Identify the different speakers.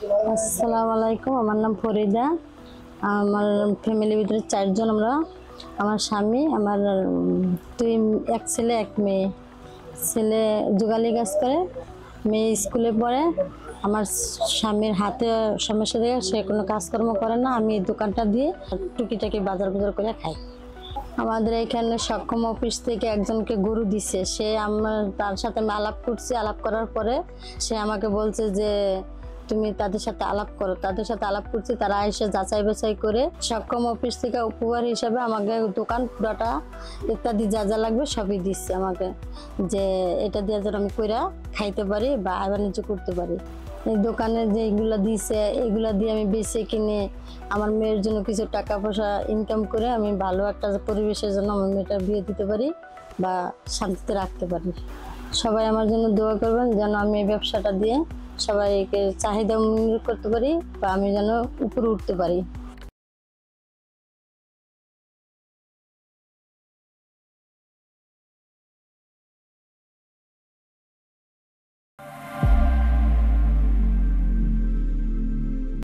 Speaker 1: আসসালামু আলাইকুম, আমার নাম ফরিদা। আমার ফ্যামিলির ভিতরে 4 জন আমরা। আমার স্বামী, আমার এক ছেলে এক মেয়ে। ছেলে যুগালি কাজ করে, মেয়ে স্কুলে পড়ে। আমার স্বামীর হাতে সমস্যা দিয়ে সে কোনো কাজকর্ম করে না, আমি দোকানটা দিয়ে টুকিটাকি বাজার করে খাই। আমাদের এখানে সক্ষম অফিস থেকে একজনকে গরু দিছে, সে তার সাথে আমি আলাপ করছি। আলাপ করার পরে সে আমাকে বলছে যে তুমি তাদের সাথে আলাপ করো। তাদের সাথে আলাপ করছি, তারা এসে যাচাই বাছাই করে সক্ষম অফিস থেকে উপহার হিসাবে আমাকে দোকান পুরাটা ইত্যাদি যা যা লাগবে সবই দিচ্ছে আমাকে, যে এটা দিয়ে যেন আমি কইরা খাইতে পারি বা বাণিজ্য করতে পারি। এই দোকানে যেগুলো দিছে এগুলা দিয়ে আমি বেছে কিনে আমার মেয়ের জন্য কিছু টাকা পয়সা ইনকাম করে আমি ভালো একটা পরিবেশের জন্য আমার মেয়েটার বিয়ে দিতে পারি বা শান্তিতে রাখতে পারি। সবাই আমার জন্য দোয়া করবেন যেন আমি এই ব্যবসাটা দিয়ে সবাইকে চাহিদা মূল্য করতে পারি বা আমি যেন উপরে উঠতে পারি।